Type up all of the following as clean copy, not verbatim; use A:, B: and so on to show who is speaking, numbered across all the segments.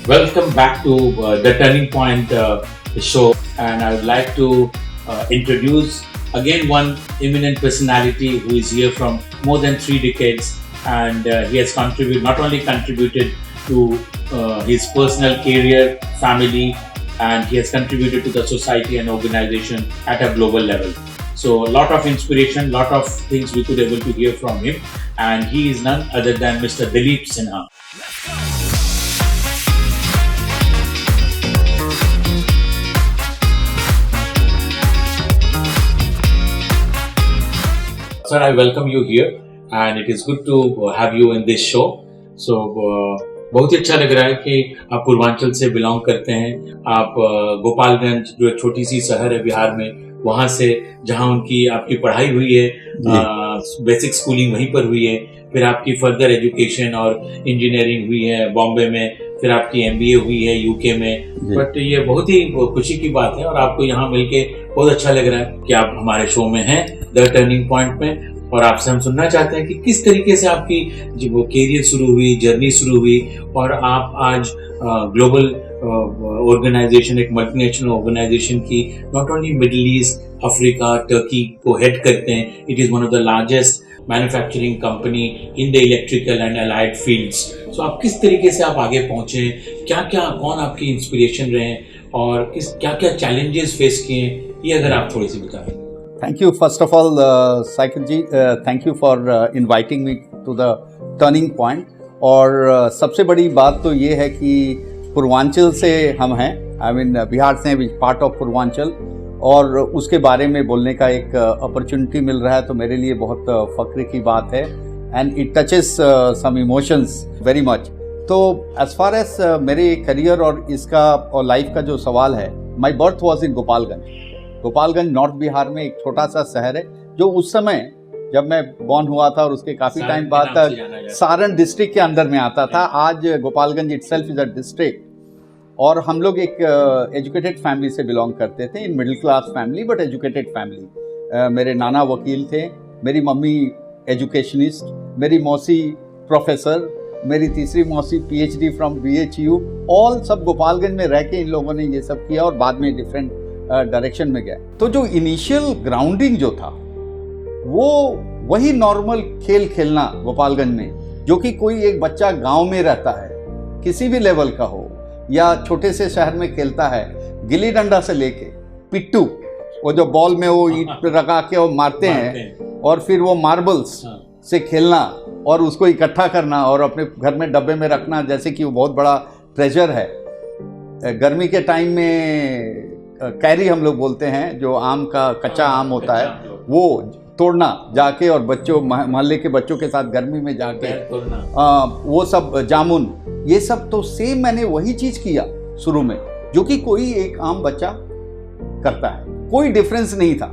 A: Welcome back to the Turning Point show, and I would like to introduce again one eminent personality who is here from more than 3 decades, and he has not only contributed to his personal career, family, and he has contributed to the society and organization at a global level. So a lot of inspiration, lot of things we could able to hear from him, and he is none other than Mr. Dileep Sinha. Sir, I welcome you here, and it is good to have you in this show. So बहुत ही अच्छा लग रहा है कि आप पूर्वांचल से belong करते हैं. आप गोपालगंज जो एक छोटी सी शहर है बिहार में, वहाँ से जहाँ आपकी पढ़ाई हुई है, बेसिक स्कूलिंग वहीं पर हुई है, फिर आपकी फर्दर एजुकेशन और इंजीनियरिंग हुई है बॉम्बे में, फिर आपकी MBA हुई है UK में. बट ये बहुत ही खुशी की बात है और आपको यहाँ मिलके बहुत अच्छा लग रहा है कि आप हमारे शो में हैं द टर्निंग पॉइंट में, और आपसे हम सुनना चाहते हैं कि किस तरीके से आपकी जो वो कैरियर शुरू हुई, जर्नी शुरू हुई, और आप आज ग्लोबल ऑर्गेनाइजेशन, एक मल्टीनेशनल ऑर्गेनाइजेशन की not only Middle East, Africa, Turkey को हेड करते हैं. It is one of the largest manufacturing company in the electrical and allied fields. So आप किस तरीके से आप आगे पहुंचे, कौन आपकी इंस्पिरेशन रहे, और क्या क्या चैलेंजेस फेस किए, ये अगर आप थोड़ी सी बताएं.
B: Thank you, first of all, Saikal ji, thank you for inviting me to the turning point. और सबसे बड़ी बात तो ये है कि पूर्वांचल से हम हैं, बिहार से हैं, पार्ट ऑफ पूर्वांचल, और उसके बारे में बोलने का एक अपॉर्चुनिटी मिल रहा है तो मेरे लिए बहुत फ़ख्र की बात है. And it touches some emotions very much. तो एज फार एज मेरे करियर और इसका और लाइफ का जो सवाल है, my birth was in Gopalganj north Bihar में एक छोटा सा शहर है जो उस समय जब मैं बॉर्न हुआ था और उसके काफ़ी टाइम बाद तक सारण डिस्ट्रिक्ट के अंदर में आता था. आज Gopalganj itself is a district, और हम लोग एक एजुकेटेड फैमिली से बिलोंग करते थे, in middle class family but educated family. मेरे नाना वकील थे, मेरी मम्मी एजुकेशनिस्ट, मेरी मौसी प्रोफेसर, मेरी तीसरी मौसी PhD फ्रॉम BHU. ऑल सब गोपालगंज में रह के इन लोगों ने ये सब किया और बाद में डिफरेंट डायरेक्शन में गया. तो जो इनिशियल ग्राउंडिंग जो था वो वही नॉर्मल खेल खेलना गोपालगंज में, जो कि कोई एक बच्चा गांव में रहता है, किसी भी लेवल का हो या छोटे से शहर में खेलता है, गिल्ली डंडा से लेके पिट्टू, वो जो बॉल में वो ईंट पे रखा के वो मारते हैं, और फिर वो मार्बल्स से खेलना और उसको इकट्ठा करना और अपने घर में डब्बे में रखना, जैसे कि वो बहुत बड़ा ट्रेजर है. गर्मी के टाइम में कैरी हम लोग बोलते हैं, जो आम का कच्चा आम होता है, वो तोड़ना जाके और बच्चों मोहल्ले के बच्चों के साथ गर्मी में जाके वो सब जामुन, ये सब तो सेम मैंने वही चीज़ किया शुरू में जो कि कोई एक आम बच्चा करता है. कोई डिफरेंस नहीं था.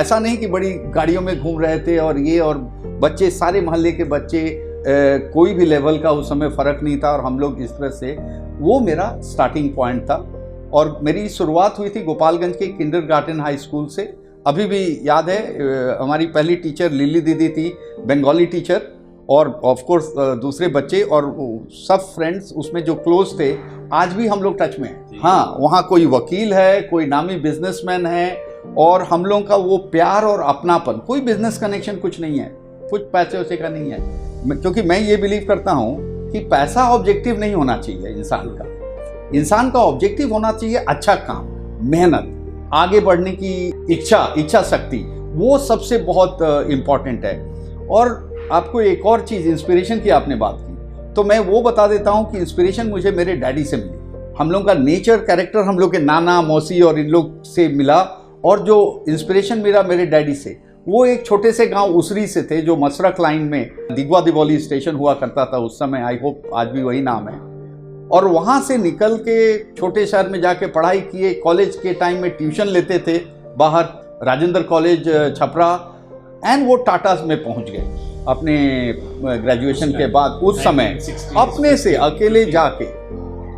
B: ऐसा नहीं कि बड़ी गाड़ियों में घूम रहे थे और ये, और बच्चे सारे मोहल्ले के बच्चे, कोई भी लेवल का उस समय फ़र्क नहीं था, और हम लोग इस तरह से, वो मेरा स्टार्टिंग पॉइंट था. और मेरी शुरुआत हुई थी गोपालगंज के किंडरगार्टन हाई स्कूल से. अभी भी याद है, हमारी पहली टीचर लिली दीदी थी, बंगाली टीचर, और ऑफ कोर्स दूसरे बच्चे और सब फ्रेंड्स उसमें जो क्लोज थे, आज भी हम लोग टच में हैं. हाँ, वहाँ कोई वकील है, कोई नामी बिजनेसमैन है, और हम लोगों का वो प्यार और अपनापन, कोई बिजनेस कनेक्शन कुछ नहीं है, कुछ पैसे वैसे का नहीं है. क्योंकि मैं ये बिलीव करता हूँ कि पैसा ऑब्जेक्टिव नहीं होना चाहिए. इंसान का ऑब्जेक्टिव होना चाहिए अच्छा काम, मेहनत, आगे बढ़ने की इच्छा शक्ति, वो सबसे बहुत इम्पॉर्टेंट है. और आपको एक और चीज़, इंस्पिरेशन की आपने बात की, तो मैं वो बता देता हूँ कि इंस्पिरेशन मुझे मेरे डैडी से मिली. हम लोग का नेचर, कैरेक्टर हम लोग के नाना, मौसी और इन लोग से मिला, और जो इंस्पिरेशन मिला मेरे डैडी से, वो एक छोटे से गांव उसरी से थे, जो मसरक लाइन में दिगवा दिबौली स्टेशन हुआ करता था उस समय. आई होप आज भी वही नाम है. और वहाँ से निकल के छोटे शहर में जाके पढ़ाई किए. कॉलेज के टाइम में ट्यूशन लेते थे बाहर, राजेंद्र कॉलेज छपरा, एंड वो टाटा में पहुँच गए अपने ग्रेजुएशन के बाद. उस समय अपने से अकेले जाके,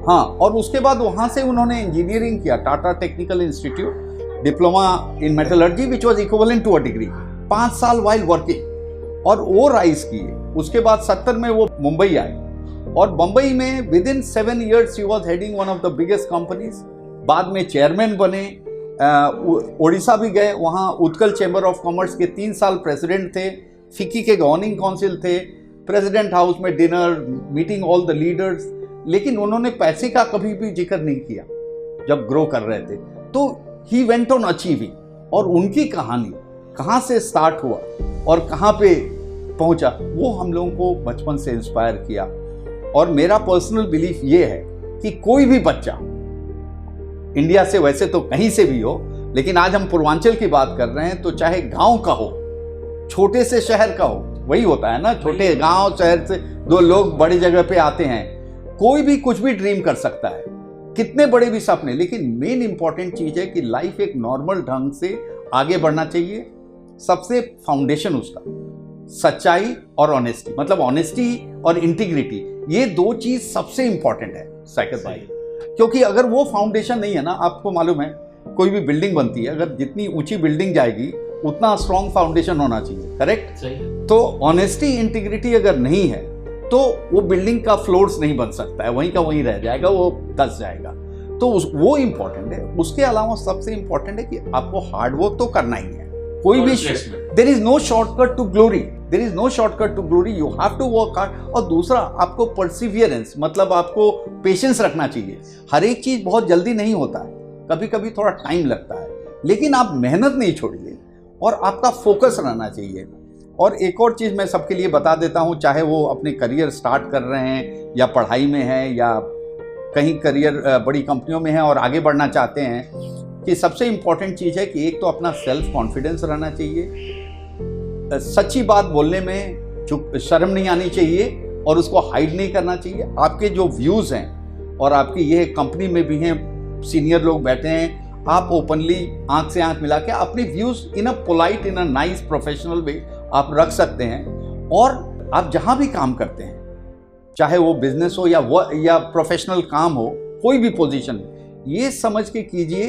B: हाँ, और उसके बाद वहाँ से उन्होंने इंजीनियरिंग किया, Tata technical institute, diploma in metallurgy which was equivalent to a degree, 5 साल वाइल वर्किंग, और वो राइज किए. उसके बाद 70 में वो मुंबई आए और बम्बई में with in 7 years he was heading one of the biggest companies. बाद में चेयरमैन बने, उड़ीसा भी गए, वहाँ उत्कल चैम्बर ऑफ कॉमर्स के 3 साल प्रेसिडेंट थे, फिक्की के गवर्निंग काउंसिल थे, प्रेसिडेंट हाउस में dinner, meeting all the leaders. लेकिन उन्होंने पैसे का कभी भी जिक्र नहीं किया जब ग्रो कर रहे थे। तो ही वेंट ऑन अचीविंग, और उनकी कहानी कहाँ से स्टार्ट हुआ और कहाँ पे पहुंचा, वो हम लोगों को बचपन से इंस्पायर किया। और मेरा पर्सनल बिलीफ ये है कि कोई भी बच्चा इंडिया से, वैसे तो कहीं से भी हो, लेकिन आज हम पूर्वांचल की बात कर रहे हैं, तो चाहे गांव का हो, छोटे से शहर का हो, वही होता है ना, छोटे गांव शहर से 2 लोग बड़ी जगह पे आते हैं, कोई भी कुछ भी ड्रीम कर सकता है, कितने बड़े भी सपने। लेकिन मेन इंपॉर्टेंट चीज है कि लाइफ एक नॉर्मल ढंग से आगे बढ़ना चाहिए। सबसे फाउंडेशन उसका सच्चाई और ऑनेस्टी, मतलब ऑनेस्टी और इंटीग्रिटी, ये 2 चीज सबसे इंपॉर्टेंट है साकिब भाई। क्योंकि अगर वो फाउंडेशन नहीं है ना, आपको मालूम है कोई भी बिल्डिंग बनती है, अगर जितनी ऊंची बिल्डिंग जाएगी उतना स्ट्रॉन्ग फाउंडेशन होना चाहिए, करेक्ट? तो ऑनेस्टी इंटीग्रिटी अगर नहीं है तो वो बिल्डिंग का फ्लोर्स नहीं बन सकता है, वहीं का वहीं रह जाएगा, वो धंस जाएगा। तो वो इंपॉर्टेंट है। उसके अलावा सबसे इंपॉर्टेंट है कि आपको हार्डवर्क तो करना ही है। कोई भी, there is no shortcut to glory, there is no shortcut to glory, you have to work hard. और दूसरा, आपको परसिवियरेंस, मतलब आपको पेशेंस रखना चाहिए। हर एक चीज बहुत जल्दी नहीं होता है, कभी कभी थोड़ा टाइम लगता है, लेकिन आप मेहनत नहीं छोड़िए और आपका फोकस रहना चाहिए। और एक और चीज़ मैं सबके लिए बता देता हूँ, चाहे वो अपने करियर स्टार्ट कर रहे हैं या पढ़ाई में हैं या कहीं करियर बड़ी कंपनियों में हैं और आगे बढ़ना चाहते हैं, कि सबसे इम्पॉर्टेंट चीज़ है कि एक तो अपना सेल्फ कॉन्फिडेंस रहना चाहिए, सच्ची बात बोलने में शर्म नहीं आनी चाहिए और उसको हाइड नहीं करना चाहिए। आपके जो व्यूज़ हैं, और आपकी ये कंपनी में भी हैं, सीनियर लोग बैठे हैं, आप ओपनली आंख से आंख मिला के अपने views in a polite, in a nice professional way आप रख सकते हैं। और आप जहाँ भी काम करते हैं, चाहे वो बिजनेस हो या प्रोफेशनल काम हो, कोई भी पोजीशन, ये समझ के कीजिए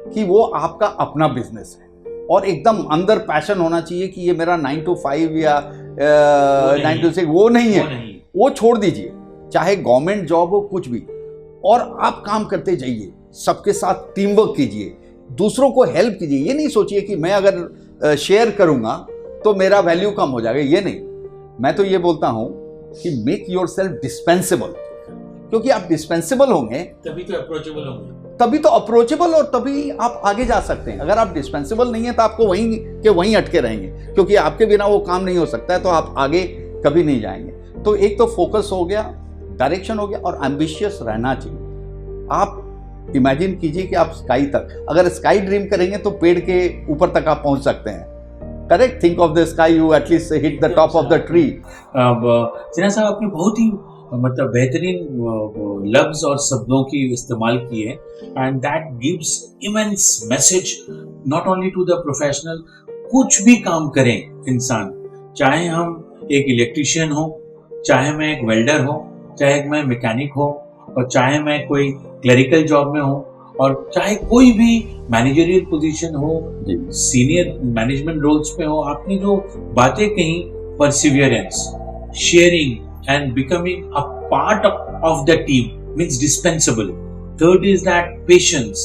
B: कि वो आपका अपना बिजनेस है, और एकदम अंदर पैशन होना चाहिए कि ये मेरा 9 to 5 या 9 to 6 वो नहीं है, वो छोड़ दीजिए। चाहे गवर्नमेंट जॉब हो, कुछ भी, और आप काम करते जाइए, सबके साथ टीम वर्क कीजिए, दूसरों को हेल्प कीजिए। ये नहीं सोचिए कि मैं अगर शेयर करूंगा तो मेरा वैल्यू कम हो जाएगा, ये नहीं। मैं तो ये बोलता हूं कि मेक योर सेल्फ डिस्पेंसेबल, क्योंकि आप डिस्पेंसेबल होंगे
A: तभी तो अप्रोचेबल होंगे,
B: तभी तो अप्रोचेबल, और तभी आप आगे जा सकते हैं। अगर आप डिस्पेंसेबल नहीं है तो आपको वहीं के वहीं अटके रहेंगे, क्योंकि आपके बिना वो काम नहीं हो सकता है, तो आप आगे कभी नहीं जाएंगे। तो एक तो फोकस हो गया, डायरेक्शन हो गया, और एम्बिशियस रहना चाहिए। आप इमेजिन कीजिए कि आप स्काई तक, अगर स्काई ड्रीम करेंगे तो पेड़ के ऊपर तक आप पहुंच सकते हैं, correct? Think of the sky, you at least hit the top of the tree.
A: Sinha साहब, आपने बहुत ही मतलब बेहतरीन लफ्ज और शब्दों की इस्तेमाल किए हैं, and that gives immense message not only to the professional. कुछ भी काम करें इंसान, चाहे हम एक इलेक्ट्रिशियन हो, चाहे मैं एक वेल्डर हो, चाहे मैं मैकेनिक हो, और चाहे मैं कोई क्लरिकल जॉब में हो, और चाहे कोई भी मैनेजरियल पोजीशन हो, सीनियर मैनेजमेंट रोल्स पे हो, आपने जो बातें कही, Perseverance, sharing and becoming a part of the team means dispensable. Third is that patience.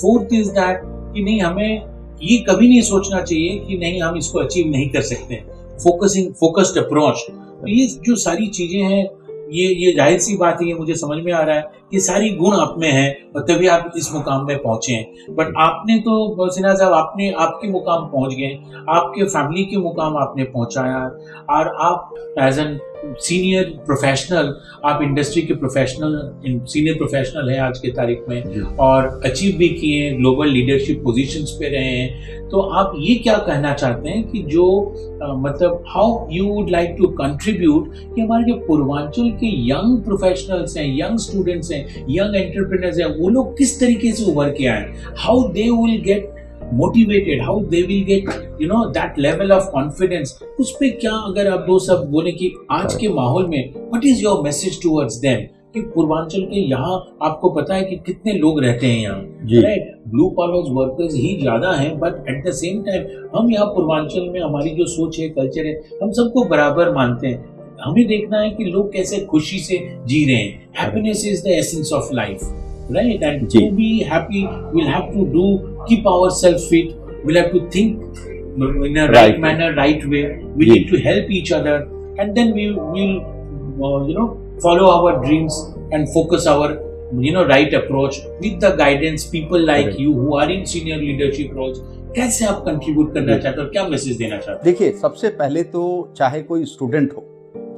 A: Fourth is that कि नहीं, हमें ये कभी नहीं सोचना चाहिए कि नहीं हम इसको अचीव नहीं कर सकते। फोकस्ड अप्रोच, तो ये जो सारी चीजें हैं, ये जाहिर सी बात है, ये मुझे समझ में आ रहा है कि सारी गुण आप में है और तभी आप इस मुकाम में पहुंचे हैं। बट आपने तो सिन्हा साहब, आपने आपके मुकाम पहुंच गए, आपके फैमिली के मुकाम आपने पहुंचाया, और आप एज एन सीनियर प्रोफेशनल, आप इंडस्ट्री के प्रोफेशनल, सीनियर प्रोफेशनल हैं आज के तारीख में, और अचीव भी किए, ग्लोबल लीडरशिप पोजीशंस पे रहे हैं। तो आप ये क्या कहना चाहते हैं कि जो मतलब how you would like to contribute कि हमारे जो पूर्वांचल के यंग प्रोफेशनल्स हैं, यंग स्टूडेंट्स हैं, यंग एंटरप्रेन्योर्स हैं, वो लोग किस तरीके से उभर के आए, how they will get motivated, how they will get that level of confidence, उस पे क्या अगर आप 2 शब्द बोले कि आज के माहौल में what is your message towards them, कि पूर्वांचल के यहाँ आपको पता है कि कितने लोग रहते हैं यहाँ, राइट? ब्लू कॉलर वर्कर्स ही ज्यादा हैं, but at the same time हम यहाँ पूर्वांचल में हमारी जो सोच है, कल्चर है, हम सबको बराबर मानते हैं। हमें देखना है कि लोग कैसे खुशी से जी रहे हैं. Happiness is the essence of life, right? And
B: ji.
A: to be happy, we'll have to keep ourselves fit. We'll have to think in a right manner, right way. We
B: ji.
A: need to help each other, and then we'll follow our dreams and focus our right approach with the guidance people like
B: Correct.
A: you who are in senior leadership roles. कैसे आप contribute करना चाहते हो और क्या message देना चाहते हो?
B: देखिए, सबसे पहले तो चाहे कोई स्टूडेंट हो,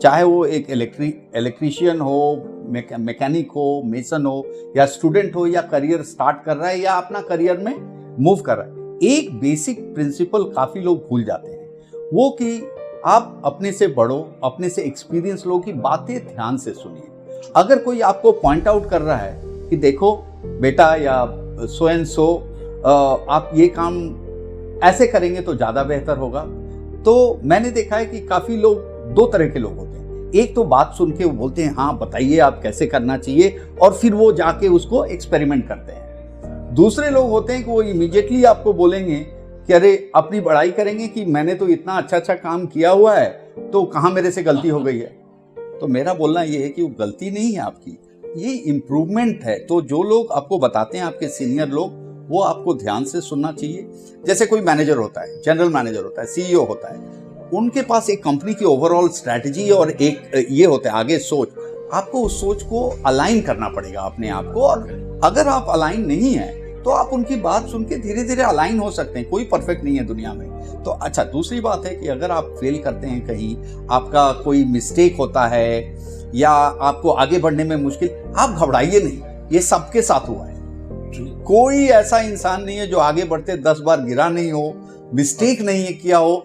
B: चाहे वो एक इलेक्ट्रीशियन हो, मैकेनिक हो, मेसन हो, या स्टूडेंट हो, या करियर स्टार्ट कर रहा है या अपना करियर में मूव कर रहा है, एक बेसिक प्रिंसिपल काफ़ी लोग भूल जाते हैं, वो कि आप अपने से बड़ों, अपने से एक्सपीरियंस लोगों की बातें ध्यान से सुनिए। अगर कोई आपको पॉइंट आउट कर रहा है कि देखो बेटा या सो एंड सो आप ये काम ऐसे करेंगे तो ज़्यादा बेहतर होगा, तो मैंने देखा है कि काफ़ी लोग दो तरह के लोग होते हैं। एक तो बात सुन के वो बोलते हैं हाँ बताइए आप कैसे करना चाहिए, और फिर वो जाके उसको एक्सपेरिमेंट करते हैं। दूसरे लोग होते हैं कि वो इमीडिएटली आपको बोलेंगे कि अरे अपनी बड़ाई करेंगे कि मैंने तो इतना अच्छा अच्छा काम किया हुआ है, तो कहाँ मेरे से गलती हो गई है। तो मेरा बोलना ये है कि वो गलती नहीं है आपकी, ये इम्प्रूवमेंट है। तो जो लोग आपको बताते हैं, आपके सीनियर लोग, वो आपको ध्यान से सुनना चाहिए। जैसे कोई मैनेजर होता है, जनरल मैनेजर होता है, सीईओ होता है, उनके पास एक कंपनी की ओवरऑल स्ट्रैटेजी और एक ये होता है आगे सोच। आपको उस सोच को अलाइन करना पड़ेगा अपने आप को, और अगर आप अलाइन नहीं है तो आप उनकी बात सुन के धीरे धीरे अलाइन हो सकते हैं। कोई परफेक्ट नहीं है दुनिया में। तो अच्छा, दूसरी बात है कि अगर आप फेल करते हैं, कहीं आपका कोई मिस्टेक होता है या आपको आगे बढ़ने में मुश्किल, आप घबराइए नहीं, ये सबके साथ हुआ है। कोई ऐसा इंसान नहीं है जो आगे बढ़ते 10 बार गिरा नहीं हो, मिस्टेक नहीं किया हो,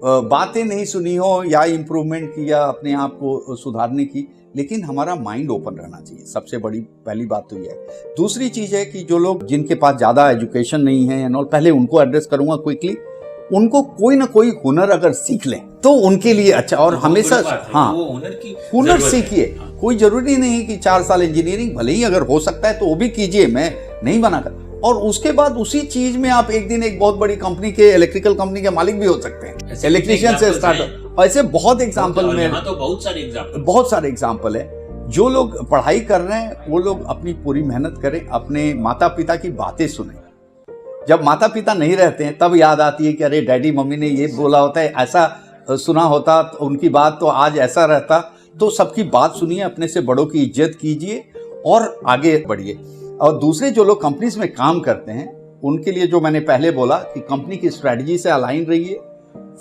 B: बातें नहीं सुनी हो या इम्प्रूवमेंट किया अपने आप को सुधारने की। लेकिन हमारा माइंड ओपन रहना चाहिए, सबसे बड़ी पहली बात तो यह है। दूसरी चीज़ है कि जो लोग जिनके पास ज़्यादा एजुकेशन नहीं है एंड ऑल, पहले उनको एड्रेस करूंगा क्विकली। उनको कोई ना कोई हुनर अगर सीख लें तो उनके लिए अच्छा, और हमेशा हाँ हुनर सीखिए। कोई जरूरी नहीं कि 4 साल इंजीनियरिंग, भले ही अगर हो सकता है तो वो भी कीजिए, मैं नहीं मना कर। और उसके बाद उसी चीज में आप एक दिन एक बहुत बड़ी कंपनी के, इलेक्ट्रिकल कंपनी के मालिक भी हो सकते हैं। इलेक्ट्रीशियन से स्टार्ट, ऐसे बहुत एग्जाम्पल में,
A: तो
B: बहुत सारे एग्जाम्पल है। जो लोग पढ़ाई कर रहे हैं वो लोग अपनी पूरी मेहनत करें, अपने माता पिता की बातें सुने। जब माता पिता नहीं रहते हैं तब याद आती है कि अरे डैडी मम्मी ने ये बोला होता है, ऐसा सुना होता तो उनकी बात, तो आज ऐसा रहता। तो सबकी बात सुनिए, अपने से बड़ों की इज्जत कीजिए और आगे बढ़िए। और दूसरे जो लोग कंपनीज में काम करते हैं, उनके लिए जो मैंने पहले बोला कि कंपनी की स्ट्रैटेजी से अलाइन रहिए,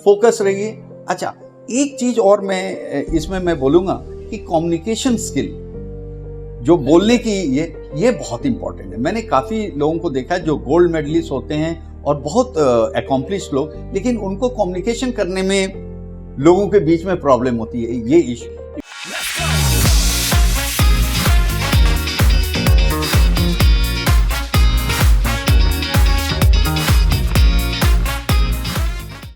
B: फोकस रहिए। अच्छा, एक चीज और मैं इसमें मैं बोलूँगा कि कम्युनिकेशन स्किल, जो बोलने की, ये बहुत इंपॉर्टेंट है। मैंने काफ़ी लोगों को देखा है जो गोल्ड मेडलिस्ट होते हैं और बहुत अकॉम्प्लिश लोग, लेकिन उनको कम्युनिकेशन करने में लोगों के बीच में प्रॉब्लम होती है, ये इश्यू।